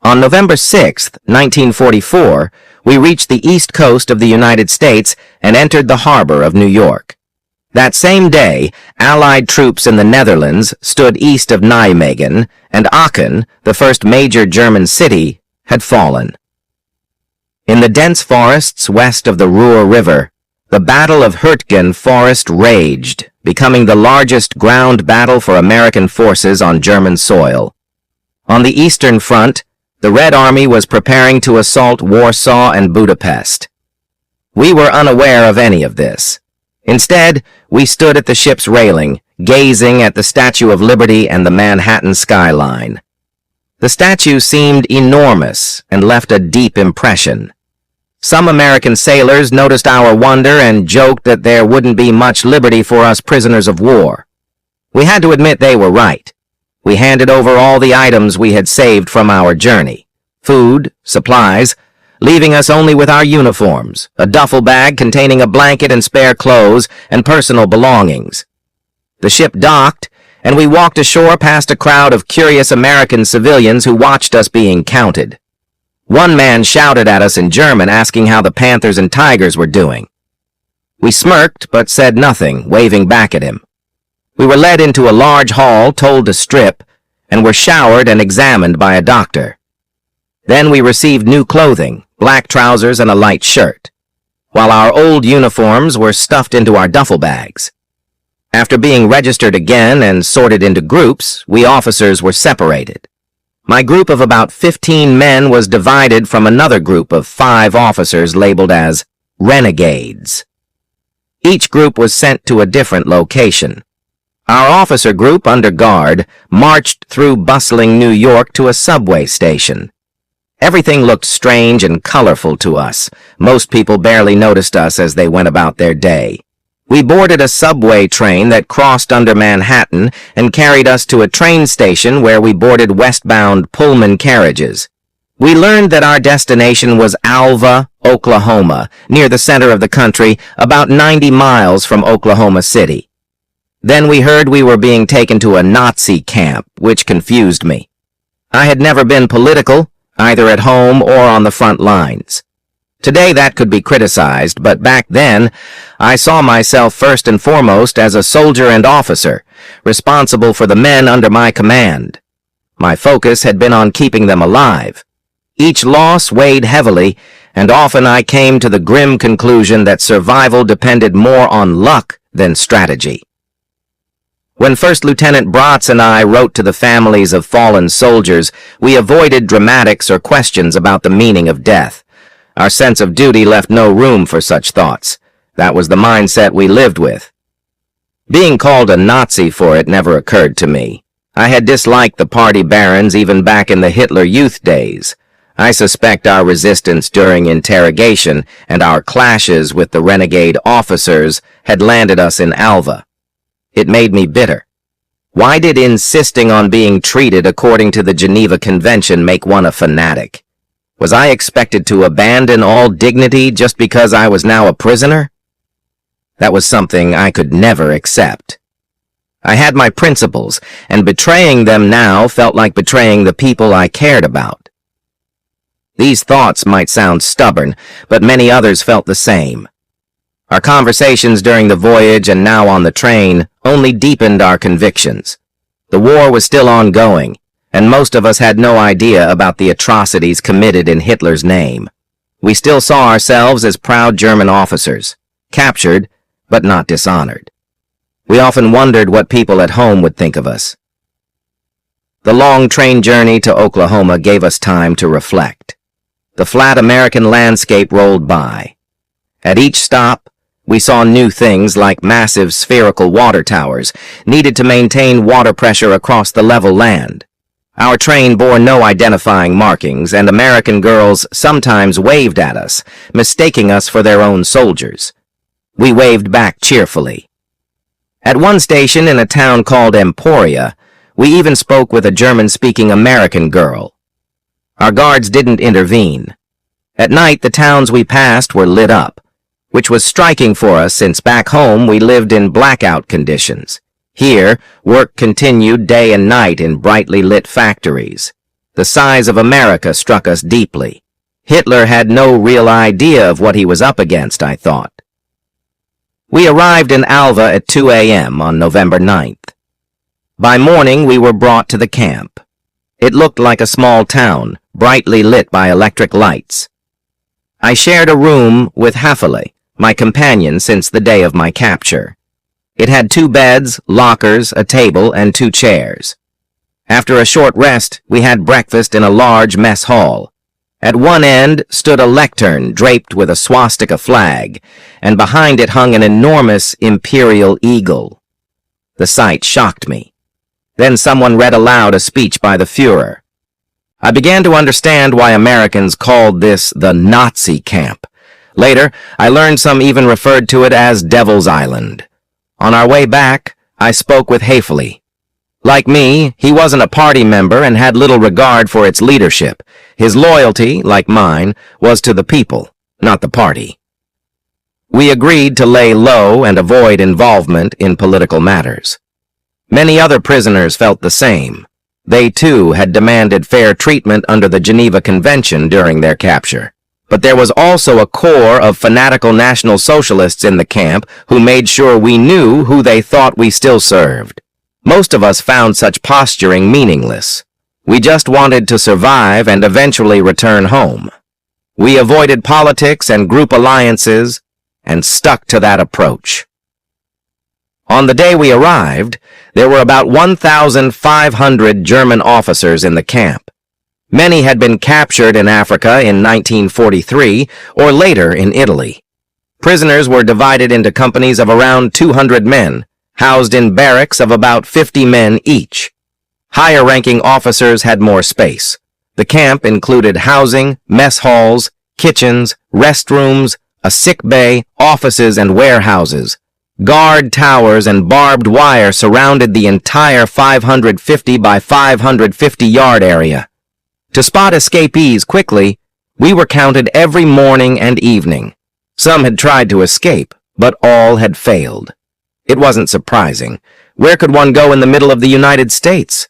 On November 6, 1944, we reached the east coast of the United States and entered the harbor of New York. That same day, Allied troops in the Netherlands stood east of Nijmegen, and Aachen, the first major German city, had fallen. In the dense forests west of the Ruhr River, the Battle of Hürtgen Forest raged, becoming the largest ground battle for American forces on German soil. On the Eastern Front, the Red Army was preparing to assault Warsaw and Budapest. We were unaware of any of this. Instead, we stood at the ship's railing, gazing at the Statue of Liberty and the Manhattan skyline. The statue seemed enormous and left a deep impression. Some American sailors noticed our wonder and joked that there wouldn't be much liberty for us prisoners of war. We had to admit they were right. We handed over all the items we had saved from our journey, food, supplies, leaving us only with our uniforms, a duffel bag containing a blanket and spare clothes, and personal belongings. The ship docked, and we walked ashore past a crowd of curious American civilians who watched us being counted. One man shouted at us in German, asking how the Panthers and Tigers were doing. We smirked, but said nothing, waving back at him. We were led into a large hall, told to strip, and were showered and examined by a doctor. Then we received new clothing, black trousers and a light shirt, while our old uniforms were stuffed into our duffel bags. After being registered again and sorted into groups, we officers were separated. My group of about 15 men was divided from another group of 5 officers labeled as renegades. Each group was sent to a different location. Our officer group, under guard, marched through bustling New York to a subway station. Everything looked strange and colorful to us. Most people barely noticed us as they went about their day. We boarded a subway train that crossed under Manhattan and carried us to a train station where we boarded westbound Pullman carriages. We learned that our destination was Alva, Oklahoma, near the center of the country, about 90 miles from Oklahoma City. Then we heard we were being taken to a Nazi camp, which confused me. I had never been political, either at home or on the front lines. Today that could be criticized, but back then, I saw myself first and foremost as a soldier and officer, responsible for the men under my command. My focus had been on keeping them alive. Each loss weighed heavily, and often I came to the grim conclusion that survival depended more on luck than strategy. When First Lieutenant Bratz and I wrote to the families of fallen soldiers, we avoided dramatics or questions about the meaning of death. Our sense of duty left no room for such thoughts. That was the mindset we lived with. Being called a Nazi for it never occurred to me. I had disliked the party barons even back in the Hitler Youth days. I suspect our resistance during interrogation and our clashes with the renegade officers had landed us in Alva. It made me bitter. Why did insisting on being treated according to the Geneva Convention make one a fanatic? Was I expected to abandon all dignity just because I was now a prisoner? That was something I could never accept. I had my principles, and betraying them now felt like betraying the people I cared about. These thoughts might sound stubborn, but many others felt the same. Our conversations during the voyage and now on the train only deepened our convictions. The war was still ongoing, and most of us had no idea about the atrocities committed in Hitler's name. We still saw ourselves as proud German officers, captured but not dishonored. We often wondered what people at home would think of us. The long train journey to Oklahoma gave us time to reflect. The flat American landscape rolled by. At each stop, we saw new things like massive spherical water towers needed to maintain water pressure across the level land. Our train bore no identifying markings, and American girls sometimes waved at us, mistaking us for their own soldiers. We waved back cheerfully. At one station in a town called Emporia, we even spoke with a German-speaking American girl. Our guards didn't intervene. At night, the towns we passed were lit up, which was striking for us since back home we lived in blackout conditions. Here, work continued day and night in brightly lit factories. The size of America struck us deeply. Hitler had no real idea of what he was up against, I thought. We arrived in Alva at 2 a.m. on November 9th. By morning, we were brought to the camp. It looked like a small town, brightly lit by electric lights. I shared a room with Haffele, my companion since the day of my capture. It had 2 beds, lockers, a table, and 2 chairs. After a short rest, we had breakfast in a large mess hall. At one end stood a lectern draped with a swastika flag, and behind it hung an enormous imperial eagle. The sight shocked me. Then someone read aloud a speech by the Führer. I began to understand why Americans called this the Nazi camp. Later, I learned some even referred to it as Devil's Island. On our way back, I spoke with Haffele. Like me, he wasn't a party member and had little regard for its leadership. His loyalty, like mine, was to the people, not the party. We agreed to lay low and avoid involvement in political matters. Many other prisoners felt the same. They, too, had demanded fair treatment under the Geneva Convention during their capture. But there was also a core of fanatical National Socialists in the camp who made sure we knew who they thought we still served. Most of us found such posturing meaningless. We just wanted to survive and eventually return home. We avoided politics and group alliances and stuck to that approach. On the day we arrived, there were about 1,500 German officers in the camp. Many had been captured in Africa in 1943 or later in Italy. Prisoners were divided into companies of around 200 men, housed in barracks of about 50 men each. Higher-ranking officers had more space. The camp included housing, mess halls, kitchens, restrooms, a sick bay, offices, and warehouses. Guard towers and barbed wire surrounded the entire 550 by 550 yard area. To spot escapees quickly, we were counted every morning and evening. Some had tried to escape, but all had failed. It wasn't surprising. Where could one go in the middle of the United States?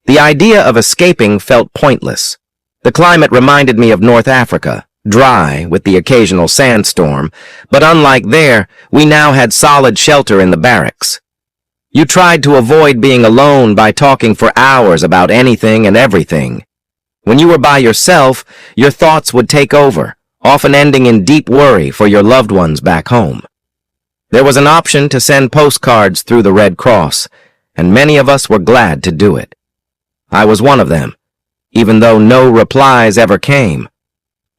The idea of escaping felt pointless. The climate reminded me of North Africa, dry with the occasional sandstorm, but unlike there, we now had solid shelter in the barracks. You tried to avoid being alone by talking for hours about anything and everything. When you were by yourself, your thoughts would take over, often ending in deep worry for your loved ones back home. There was an option to send postcards through the Red Cross, and many of us were glad to do it. I was one of them, even though no replies ever came.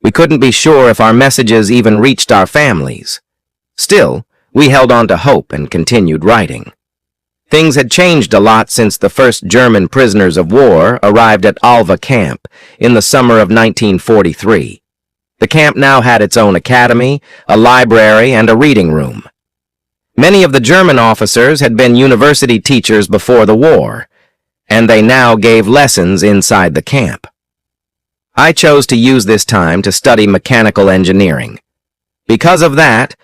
We couldn't be sure if our messages even reached our families. Still, we held on to hope and continued writing. Things had changed a lot since the first German prisoners of war arrived at Alva camp in the summer of 1943. The camp now had its own academy, a library, and a reading room. Many of the German officers had been university teachers before the war, and they now gave lessons inside the camp. I chose to use this time to study mechanical engineering. Because of that,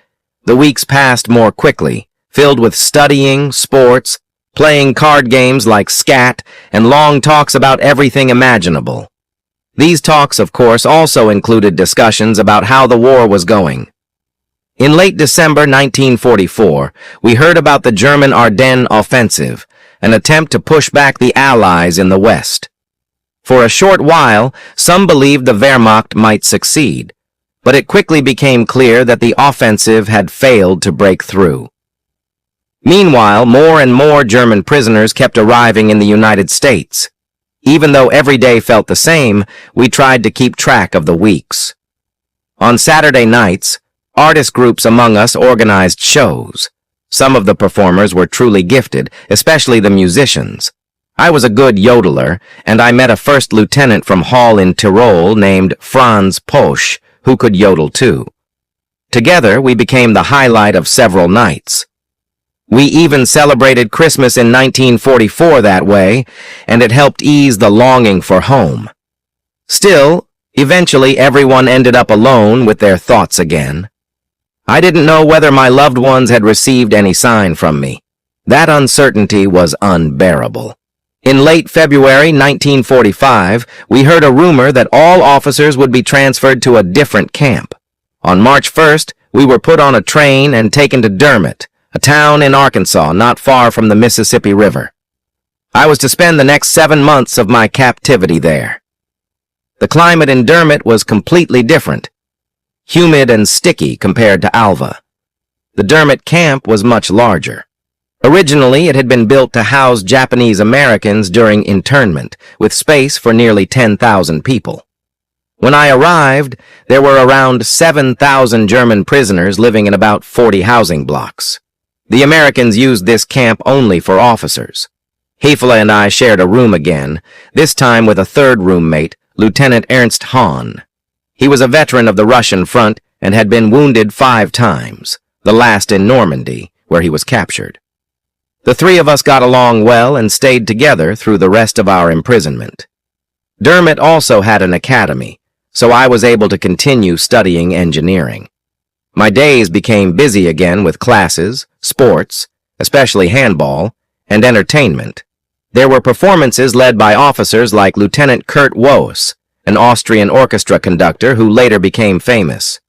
the weeks passed more quickly, filled with studying, sports, playing card games like scat, and long talks about everything imaginable. These talks, of course, also included discussions about how the war was going. In late December 1944, we heard about the German Ardennes offensive, an attempt to push back the Allies in the West. For a short while, some believed the Wehrmacht might succeed, but it quickly became clear that the offensive had failed to break through. Meanwhile, more and more German prisoners kept arriving in the United States. Even though every day felt the same, we tried to keep track of the weeks. On Saturday nights, artist groups among us organized shows. Some of the performers were truly gifted, especially the musicians. I was a good yodeler, and I met a first lieutenant from Hall in Tyrol named Franz Posch, who could yodel too. Together, we became the highlight of several nights. We even celebrated Christmas in 1944 that way, and it helped ease the longing for home. Still, eventually everyone ended up alone with their thoughts again. I didn't know whether my loved ones had received any sign from me. That uncertainty was unbearable. In late February 1945, we heard a rumor that all officers would be transferred to a different camp. On March 1st, we were put on a train and taken to Dermit, a town in Arkansas not far from the Mississippi River. I was to spend the next 7 months of my captivity there. The climate in Dermit was completely different, humid and sticky compared to Alva. The Dermit camp was much larger. Originally, it had been built to house Japanese Americans during internment, with space for nearly 10,000 people. When I arrived, there were around 7,000 German prisoners living in about 40 housing blocks. The Americans used this camp only for officers. Hefele and I shared a room again, this time with a third roommate, Lieutenant Ernst Hahn. He was a veteran of the Russian front and had been wounded 5 times, the last in Normandy, where he was captured. The 3 of us got along well and stayed together through the rest of our imprisonment. Dermit also had an academy, so I was able to continue studying engineering. My days became busy again with classes, sports, especially handball, and entertainment. There were performances led by officers like Lieutenant Kurt Woos, an Austrian orchestra conductor who later became famous.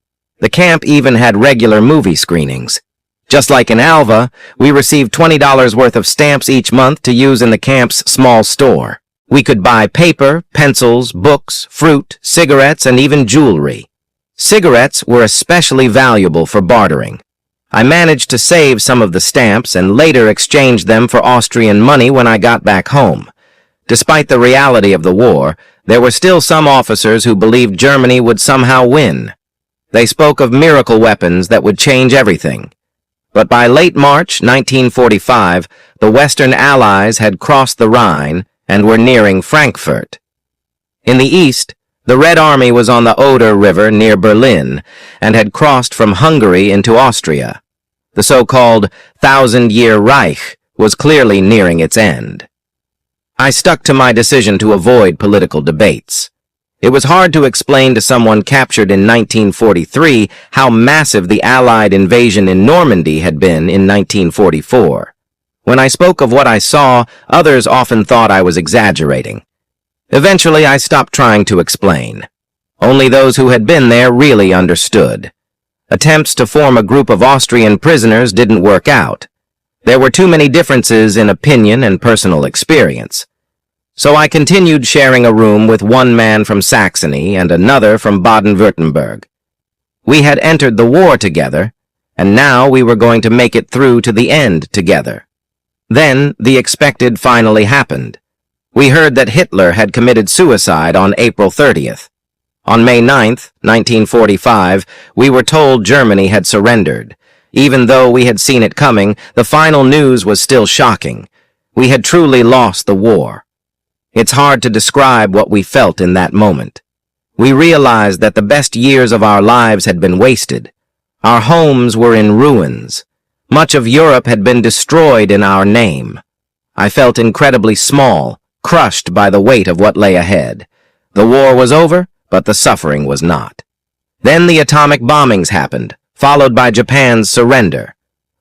The camp even had regular movie screenings. Just like in Alva, we received $20 worth of stamps each month to use in the camp's small store. We could buy paper, pencils, books, fruit, cigarettes, and even jewelry. Cigarettes were especially valuable for bartering. I managed to save some of the stamps and later exchanged them for Austrian money when I got back home. Despite the reality of the war, there were still some officers who believed Germany would somehow win. They spoke of miracle weapons that would change everything. But by late March 1945, the Western Allies had crossed the Rhine and were nearing Frankfurt. In the east, the Red Army was on the Oder River near Berlin and had crossed from Hungary into Austria. The so-called Thousand-Year Reich was clearly nearing its end. I stuck to my decision to avoid political debates. It was hard to explain to someone captured in 1943 how massive the Allied invasion in Normandy had been in 1944. When I spoke of what I saw, others often thought I was exaggerating. Eventually, I stopped trying to explain. Only those who had been there really understood. Attempts to form a group of Austrian prisoners didn't work out. There were too many differences in opinion and personal experience. So I continued sharing a room with one man from Saxony and another from Baden-Württemberg. We had entered the war together, and now we were going to make it through to the end together. Then the expected finally happened. We heard that Hitler had committed suicide on April 30th. On May 9th, 1945, we were told Germany had surrendered. Even though we had seen it coming, the final news was still shocking. We had truly lost the war. It's hard to describe what we felt in that moment. We realized that the best years of our lives had been wasted. Our homes were in ruins. Much of Europe had been destroyed in our name. I felt incredibly small, crushed by the weight of what lay ahead. The war was over, but the suffering was not. Then the atomic bombings happened, followed by Japan's surrender.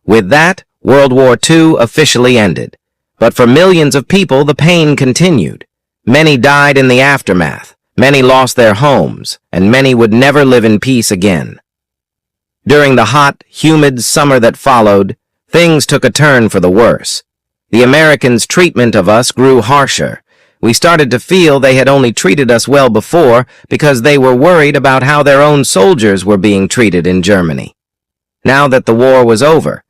With that, World War II officially ended. But for millions of people, the pain continued. Many died in the aftermath, many lost their homes, and many would never live in peace again. During the hot, humid summer that followed, things took a turn for the worse. The Americans' treatment of us grew harsher. We started to feel they had only treated us well before because they were worried about how their own soldiers were being treated in Germany. Now that the war was over,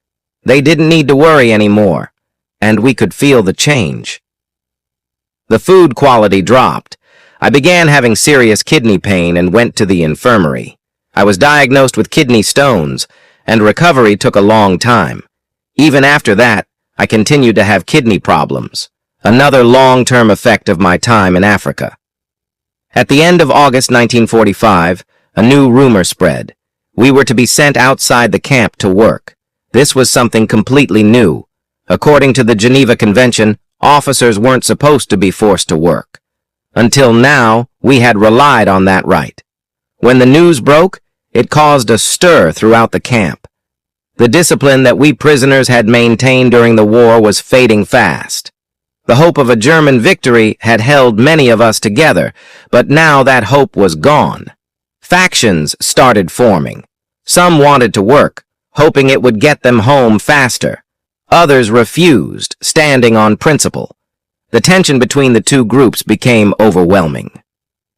they didn't need to worry anymore, and we could feel the change. The food quality dropped. I began having serious kidney pain and went to the infirmary. I was diagnosed with kidney stones, and recovery took a long time. Even after that, I continued to have kidney problems, another long-term effect of my time in Africa. At the end of August 1945, a new rumor spread. We were to be sent outside the camp to work. This was something completely new. According to the Geneva Convention, officers weren't supposed to be forced to work. Until now, we had relied on that right. When the news broke, it caused a stir throughout the camp. The discipline that we prisoners had maintained during the war was fading fast. The hope of a German victory had held many of us together, but now that hope was gone. Factions started forming. Some wanted to work, hoping it would get them home faster. Others refused, standing on principle. The tension between the two groups became overwhelming.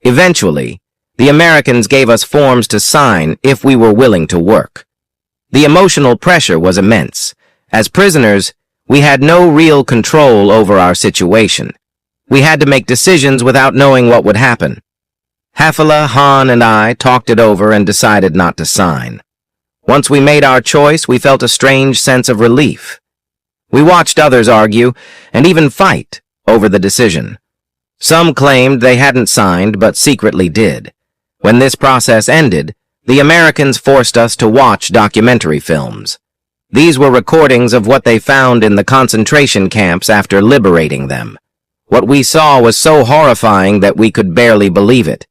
Eventually, the Americans gave us forms to sign if we were willing to work. The emotional pressure was immense. As prisoners, we had no real control over our situation. We had to make decisions without knowing what would happen. Haefele, Hahn, and I talked it over and decided not to sign. Once we made our choice, we felt a strange sense of relief. We watched others argue and even fight over the decision. Some claimed they hadn't signed but secretly did. When this process ended, the Americans forced us to watch documentary films. These were recordings of what they found in the concentration camps after liberating them. What we saw was so horrifying that we could barely believe it.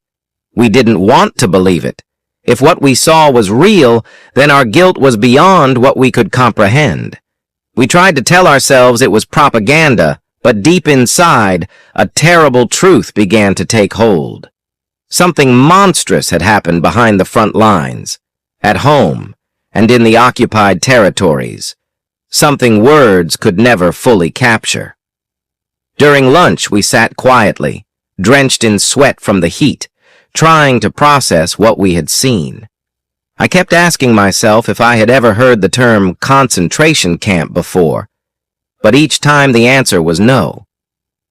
We didn't want to believe it. If what we saw was real, then our guilt was beyond what we could comprehend. We tried to tell ourselves it was propaganda, but deep inside, a terrible truth began to take hold. Something monstrous had happened behind the front lines, at home, and in the occupied territories. Something words could never fully capture. During lunch, we sat quietly, drenched in sweat from the heat, trying to process what we had seen. I kept asking myself if I had ever heard the term concentration camp before, but each time the answer was no.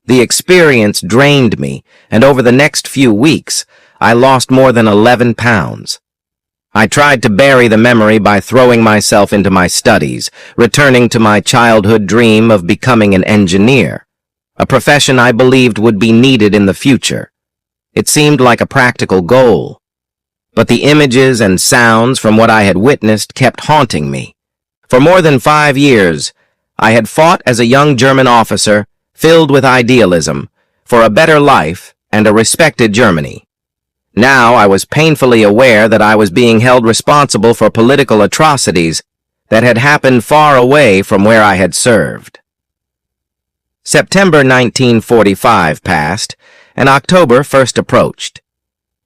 The experience drained me, and over the next few weeks, I lost more than 11 pounds. I tried to bury the memory by throwing myself into my studies, returning to my childhood dream of becoming an engineer, a profession I believed would be needed in the future. It seemed like a practical goal. But the images and sounds from what I had witnessed kept haunting me. For more than 5 years, I had fought as a young German officer, filled with idealism, for a better life and a respected Germany. Now I was painfully aware that I was being held responsible for political atrocities that had happened far away from where I had served. September 1945 passed, and October first approached.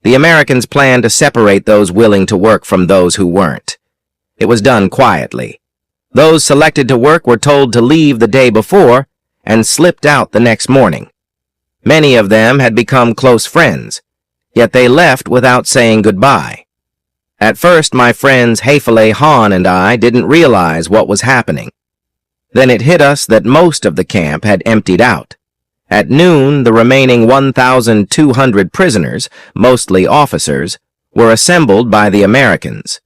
The Americans planned to separate those willing to work from those who weren't. It was done quietly. Those selected to work were told to leave the day before and slipped out the next morning. Many of them had become close friends, yet they left without saying goodbye. At first, my friends Haefele, Hahn, and I didn't realize what was happening. Then it hit us that most of the camp had emptied out. At noon, the remaining 1,200 prisoners, mostly officers, were assembled by the Americans.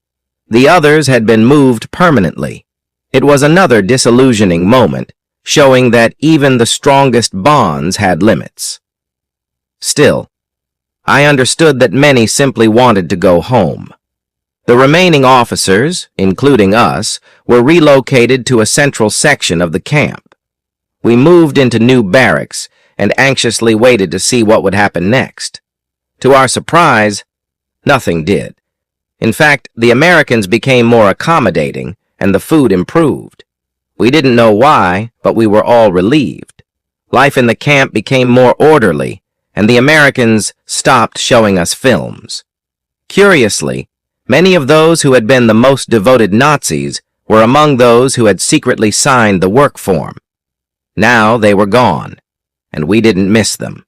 The others had been moved permanently. It was another disillusioning moment, showing that even the strongest bonds had limits. Still, I understood that many simply wanted to go home. The remaining officers, including us, were relocated to a central section of the camp. We moved into new barracks and anxiously waited to see what would happen next. To our surprise, nothing did. In fact, the Americans became more accommodating and the food improved. We didn't know why, but we were all relieved. Life in the camp became more orderly, and the Americans stopped showing us films. Curiously, many of those who had been the most devoted Nazis were among those who had secretly signed the work form. Now they were gone, and we didn't miss them.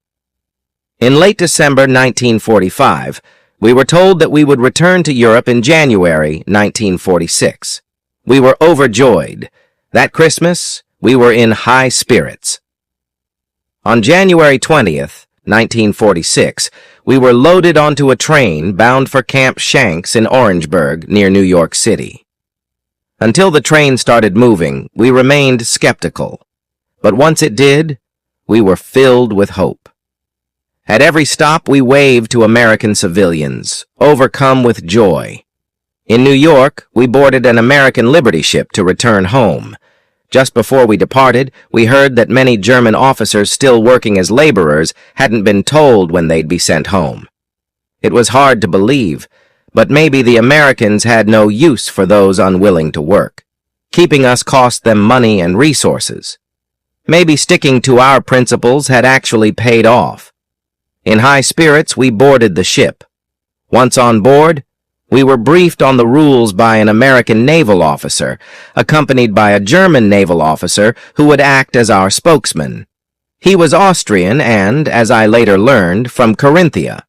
In late December 1945, we were told that we would return to Europe in January 1946. We were overjoyed. That Christmas, we were in high spirits. On January 20th, 1946, we were loaded onto a train bound for Camp Shanks in Orangeburg, near New York City. Until the train started moving, we remained skeptical. But once it did, we were filled with hope. At every stop, we waved to American civilians, overcome with joy. In New York, we boarded an American Liberty ship to return home. Just before we departed, we heard that many German officers still working as laborers hadn't been told when they'd be sent home. It was hard to believe, but maybe the Americans had no use for those unwilling to work. Keeping us cost them money and resources. Maybe sticking to our principles had actually paid off. In high spirits, we boarded the ship. Once on board, we were briefed on the rules by an American naval officer, accompanied by a German naval officer who would act as our spokesman. He was Austrian and, as I later learned, from Carinthia.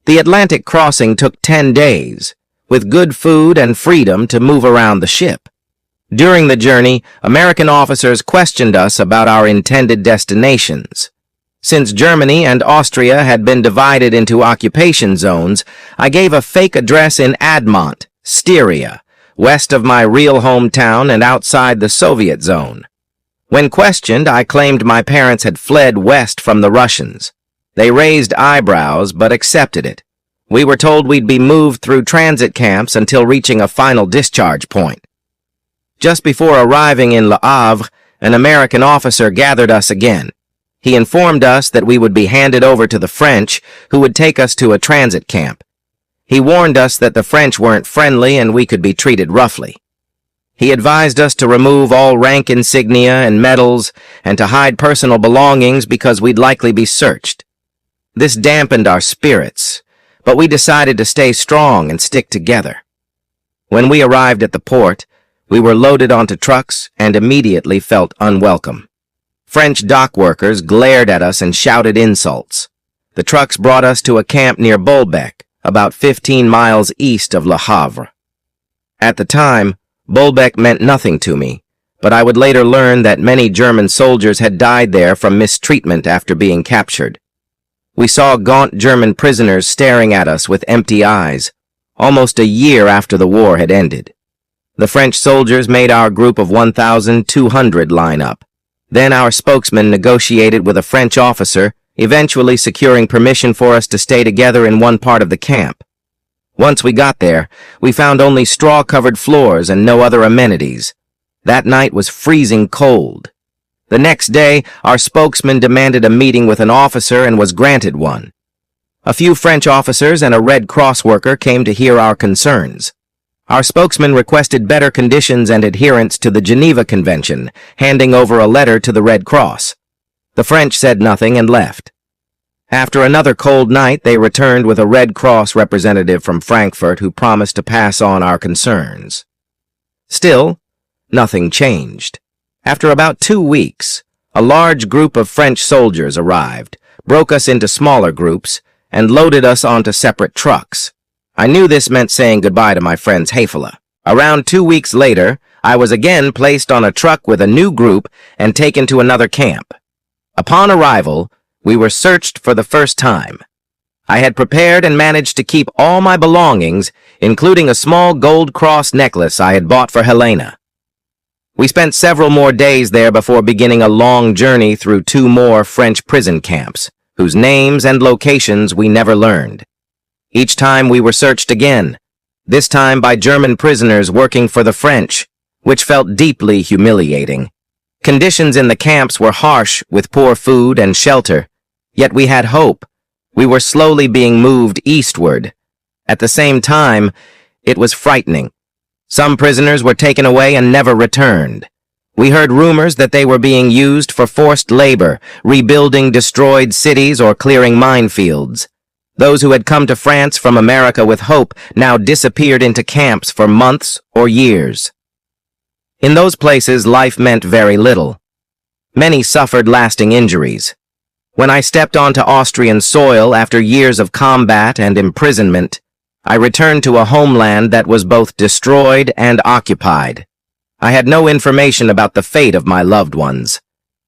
The Atlantic crossing took 10 days, with good food and freedom to move around the ship. During the journey, American officers questioned us about our intended destinations. Since Germany and Austria had been divided into occupation zones, I gave a fake address in Admont, Styria, west of my real hometown and outside the Soviet zone. When questioned, I claimed my parents had fled west from the Russians. They raised eyebrows but accepted it. We were told we'd be moved through transit camps until reaching a final discharge point. Just before arriving in Le Havre, an American officer gathered us again. He informed us that we would be handed over to the French, who would take us to a transit camp. He warned us that the French weren't friendly and we could be treated roughly. He advised us to remove all rank insignia and medals and to hide personal belongings because we'd likely be searched. This dampened our spirits, but we decided to stay strong and stick together. When we arrived at the port, we were loaded onto trucks and immediately felt unwelcome. French dock workers glared at us and shouted insults. The trucks brought us to a camp near Bolbec, about 15 miles east of Le Havre. At the time, Bolbec meant nothing to me, but I would later learn that many German soldiers had died there from mistreatment after being captured. We saw gaunt German prisoners staring at us with empty eyes, almost a year after the war had ended. The French soldiers made our group of 1,200 line up. Then our spokesman negotiated with a French officer, eventually securing permission for us to stay together in one part of the camp. Once we got there, we found only straw-covered floors and no other amenities. That night was freezing cold. The next day, our spokesman demanded a meeting with an officer and was granted one. A few French officers and a Red Cross worker came to hear our concerns. Our spokesman requested better conditions and adherence to the Geneva Convention, handing over a letter to the Red Cross. The French said nothing and left. After another cold night, they returned with a Red Cross representative from Frankfurt who promised to pass on our concerns. Still, nothing changed. After about 2 weeks, a large group of French soldiers arrived, broke us into smaller groups, and loaded us onto separate trucks. I knew this meant saying goodbye to my friends Hefele. Around 2 weeks later, I was again placed on a truck with a new group and taken to another camp. Upon arrival, we were searched for the first time. I had prepared and managed to keep all my belongings, including a small gold cross necklace I had bought for Helena. We spent several more days there before beginning a long journey through 2 more French prison camps, whose names and locations we never learned. Each time we were searched again, this time by German prisoners working for the French, which felt deeply humiliating. Conditions in the camps were harsh with poor food and shelter, yet we had hope. We were slowly being moved eastward. At the same time, it was frightening. Some prisoners were taken away and never returned. We heard rumors that they were being used for forced labor, rebuilding destroyed cities or clearing minefields. Those who had come to France from America with hope now disappeared into camps for months or years. In those places, life meant very little. Many suffered lasting injuries. When I stepped onto Austrian soil after years of combat and imprisonment, I returned to a homeland that was both destroyed and occupied. I had no information about the fate of my loved ones.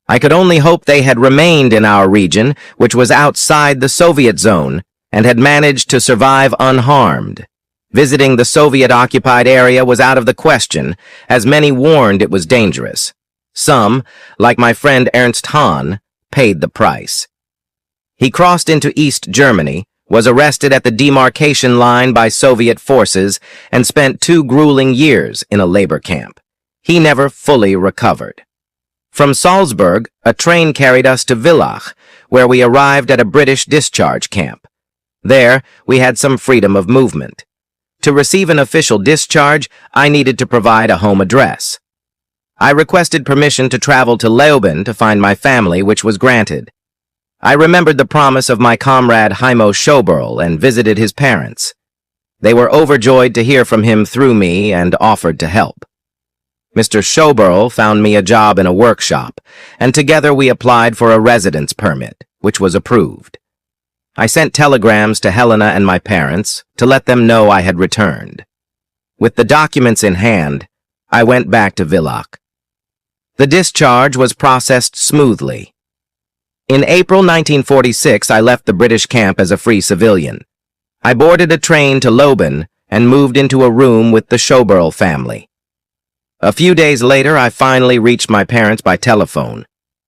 I could only hope they had remained in our region, which was outside the Soviet zone, and had managed to survive unharmed. Visiting the Soviet-occupied area was out of the question, as many warned it was dangerous. Some, like my friend Ernst Hahn, paid the price. He crossed into East Germany, was arrested at the demarcation line by Soviet forces, and spent 2 grueling years in a labor camp. He never fully recovered. From Salzburg, a train carried us to Villach, where we arrived at a British discharge camp. There, we had some freedom of movement. To receive an official discharge, I needed to provide a home address. I requested permission to travel to Leoben to find my family, which was granted. I remembered the promise of my comrade Heimo Schoberl and visited his parents. They were overjoyed to hear from him through me and offered to help. Mr. Schoberl found me a job in a workshop, and together we applied for a residence permit, which was approved. I sent telegrams to Helena and my parents to let them know I had returned. With the documents in hand, I went back to Villach. The discharge was processed smoothly. In April 1946, I left the British camp as a free civilian. I boarded a train to Leoben and moved into a room with the Schoberl family. A few days later, I finally reached my parents by telephone.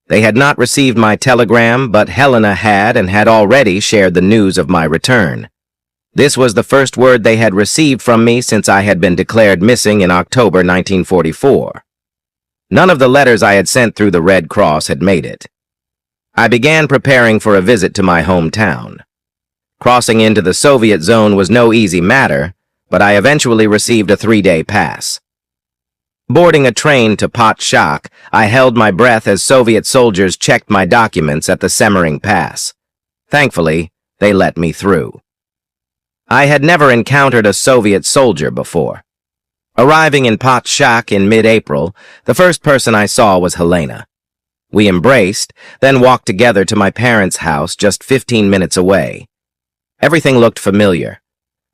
They had not received my telegram, but Helena had and had already shared the news of my return. This was the first word they had received from me since I had been declared missing in October 1944. None of the letters I had sent through the Red Cross had made it. I began preparing for a visit to my hometown. Crossing into the Soviet zone was no easy matter, but I eventually received a 3-day pass. Boarding a train to Potshak, I held my breath as Soviet soldiers checked my documents at the Semmering Pass. Thankfully, they let me through. I had never encountered a Soviet soldier before. Arriving in Potshak in mid-April, the first person I saw was Helena. We embraced, then walked together to my parents' house just 15 minutes away. Everything looked familiar.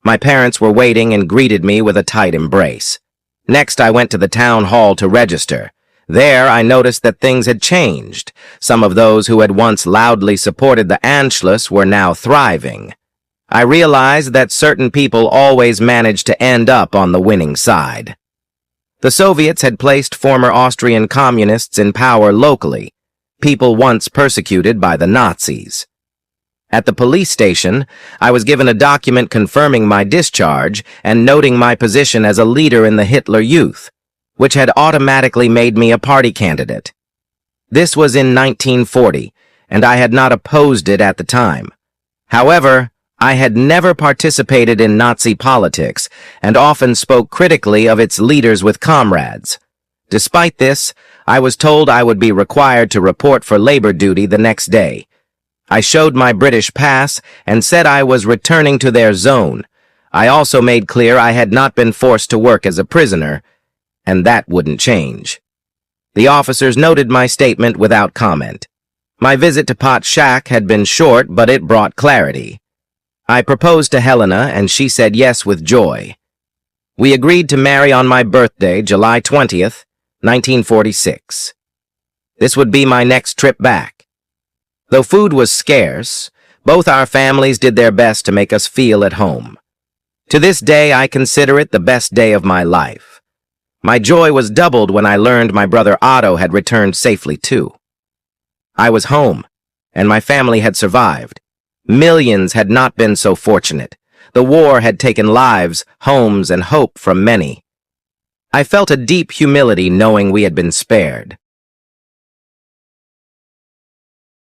My parents were waiting and greeted me with a tight embrace. Next, I went to the town hall to register. There, I noticed that things had changed. Some of those who had once loudly supported the Anschluss were now thriving. I realized that certain people always managed to end up on the winning side. The Soviets had placed former Austrian communists in power locally, people once persecuted by the Nazis. At the police station, I was given a document confirming my discharge and noting my position as a leader in the Hitler Youth, which had automatically made me a party candidate. This was in 1940, and I had not opposed it at the time. However, I had never participated in Nazi politics and often spoke critically of its leaders with comrades. Despite this, I was told I would be required to report for labor duty the next day. I showed my British pass and said I was returning to their zone. I also made clear I had not been forced to work as a prisoner, and that wouldn't change. The officers noted my statement without comment. My visit to Potshak had been short, but it brought clarity. I proposed to Helena, and she said yes with joy. We agreed to marry on my birthday, July 20th, 1946. This would be my next trip back. Though food was scarce, both our families did their best to make us feel at home. To this day, I consider it the best day of my life. My joy was doubled when I learned my brother Otto had returned safely too. I was home, and my family had survived. Millions had not been so fortunate. The war had taken lives, homes, and hope from many. I felt a deep humility knowing we had been spared.